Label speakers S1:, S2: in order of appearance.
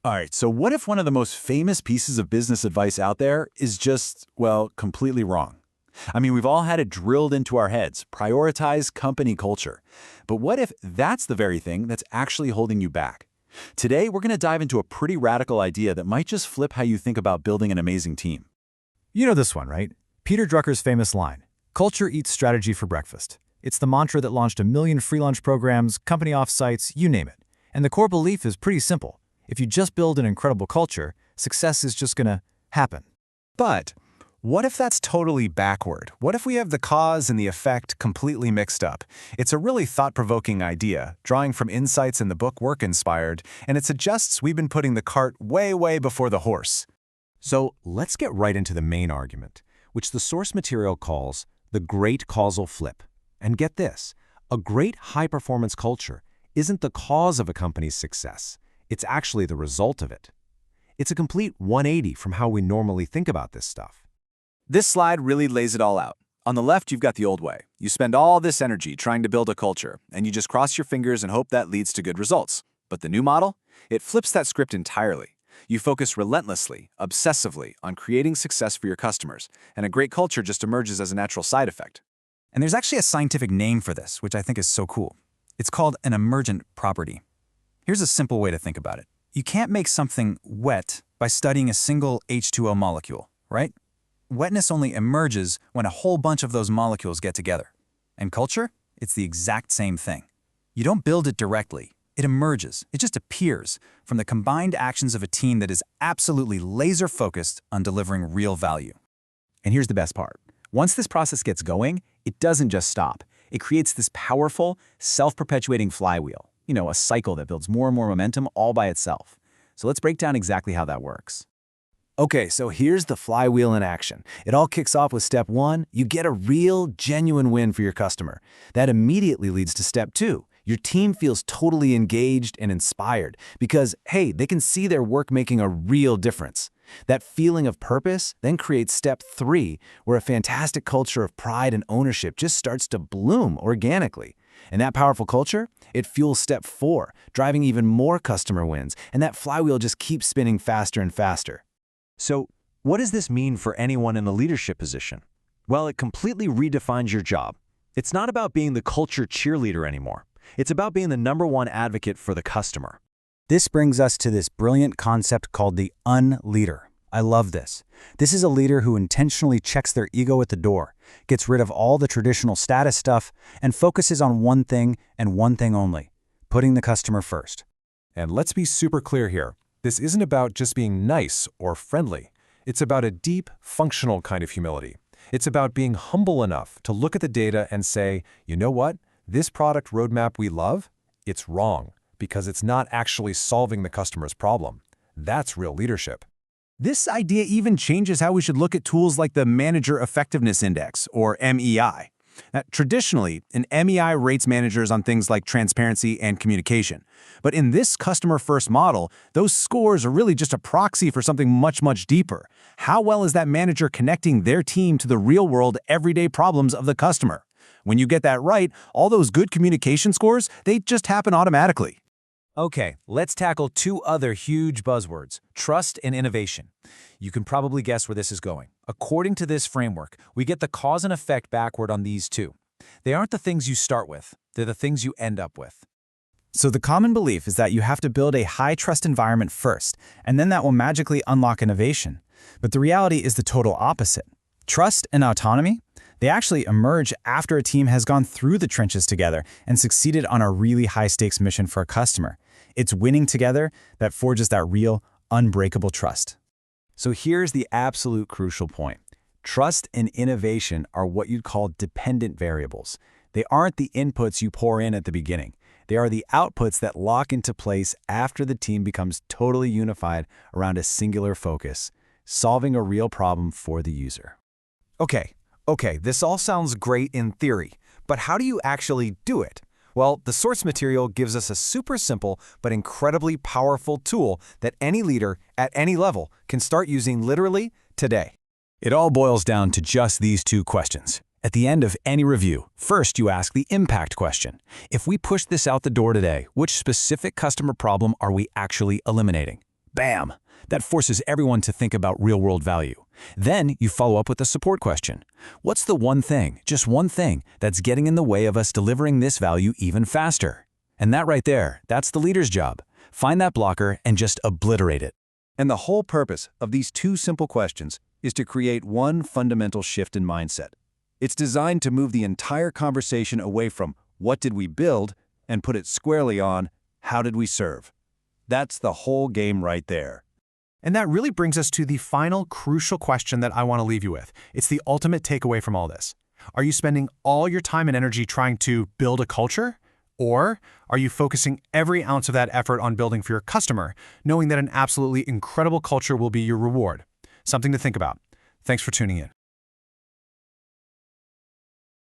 S1: All right, so what if one of the most famous pieces of business advice out there is just, well, completely wrong? I mean, we've all had it drilled into our heads, prioritize company culture. But what if that's the very thing that's actually holding you back? Today, we're going to dive into a pretty radical idea that might just flip how you think about building an amazing team.
S2: You know this one, right? Peter Drucker's famous line, "Culture eats strategy for breakfast." It's the mantra that launched a million free lunch programs, company offsites, you name it. And the core belief is pretty simple. If you just build an incredible culture, success is just gonna happen.
S3: But what if that's totally backward? What if we have the cause and the effect completely mixed up? It's a really thought-provoking idea, drawing from insights in the book Work Inspired, and it suggests we've been putting the cart way before the horse.
S4: So let's get right into the main argument, which the source material calls the great causal flip. And get this, a great high-performance culture isn't the cause of a company's success. It's actually the result of it. It's a complete 180 from how we normally think about this stuff.
S1: This slide really lays it all out. On the left, you've got the old way. You spend all this energy trying to build a culture, and you just cross your fingers and hope that leads to good results. But the new model? It flips that script entirely. You focus relentlessly, obsessively, on creating success for your customers, and a great culture just emerges as a natural side effect.
S5: And there's actually a scientific name for this, which I think is so cool. It's called an emergent property. Here's a simple way to think about it. You can't make something wet by studying a single H2O molecule, right? Wetness only emerges when a whole bunch of those molecules get together. And culture? It's the exact same thing. You don't build it directly. It emerges. It just appears from the combined actions of a team that is absolutely laser-focused on delivering real value.
S6: And here's the best part. Once this process gets going, it doesn't just stop. It creates this powerful, self-perpetuating flywheel. You know, a cycle that builds more and more momentum all by itself. So let's break down exactly how that works.
S3: Okay, so here's the flywheel in action. It all kicks off with step 1. You get a real, genuine win for your customer. That immediately leads to step 2. Your team feels totally engaged and inspired because, hey, they can see their work making a real difference. That feeling of purpose then creates step 3, where a fantastic culture of pride and ownership just starts to bloom organically. And that powerful culture, it fuels step 4, driving even more customer wins, and that flywheel just keeps spinning faster and faster.
S4: So what does this mean for anyone in a leadership position? Well, it completely redefines your job. It's not about being the culture cheerleader anymore. It's about being the #1 advocate for the customer.
S2: This brings us to this brilliant concept called the unleader. I love this. This is a leader who intentionally checks their ego at the door, gets rid of all the traditional status stuff, and focuses on one thing and one thing only, putting the customer first.
S7: And let's be super clear here. This isn't about just being nice or friendly. It's about a deep, functional kind of humility. It's about being humble enough to look at the data and say, you know what? This product roadmap we love, it's wrong because it's not actually solving the customer's problem. That's real leadership.
S1: This idea even changes how we should look at tools like the Manager Effectiveness Index, or MEI. Now, traditionally, an MEI rates managers on things like transparency and communication. But in this customer-first model, those scores are really just a proxy for something much deeper. How well is that manager connecting their team to the real-world, everyday problems of the customer? When you get that right, all those good communication scores, they just happen automatically.
S3: Okay, let's tackle 2 other huge buzzwords, trust and innovation. You can probably guess where this is going. According to this framework, we get the cause and effect backward on these 2. They aren't the things you start with, they're the things you end up with.
S5: So the common belief is that you have to build a high-trust environment first, and then that will magically unlock innovation. But the reality is the total opposite. Trust and autonomy, they actually emerge after a team has gone through the trenches together and succeeded on a really high-stakes mission for a customer. It's winning together that forges that real, unbreakable trust.
S4: So here's the absolute crucial point. Trust and innovation are what you'd call dependent variables. They aren't the inputs you pour in at the beginning. They are the outputs that lock into place after the team becomes totally unified around a singular focus, solving a real problem for the user.
S3: Okay, this all sounds great in theory, but how do you actually do it? Well, the source material gives us a super simple but incredibly powerful tool that any leader at any level can start using literally today.
S1: It all boils down to just these 2 questions. At the end of any review, first you ask the impact question. If we push this out the door today, which specific customer problem are we actually eliminating?
S4: Bam! That forces everyone to think about real-world value. Then you follow up with a support question. What's the one thing, just one thing, that's getting in the way of us delivering this value even faster? And that right there, that's the leader's job. Find that blocker and just obliterate it.
S3: And the whole purpose of these two simple questions is to create one fundamental shift in mindset. It's designed to move the entire conversation away from what did we build and put it squarely on how did we serve. That's the whole game right there.
S1: And that really brings us to the final crucial question that I want to leave you with. It's the ultimate takeaway from all this. Are you spending all your time and energy trying to build a culture? Or are you focusing every ounce of that effort on building for your customer, knowing that an absolutely incredible culture will be your reward? Something to think about. Thanks for tuning in.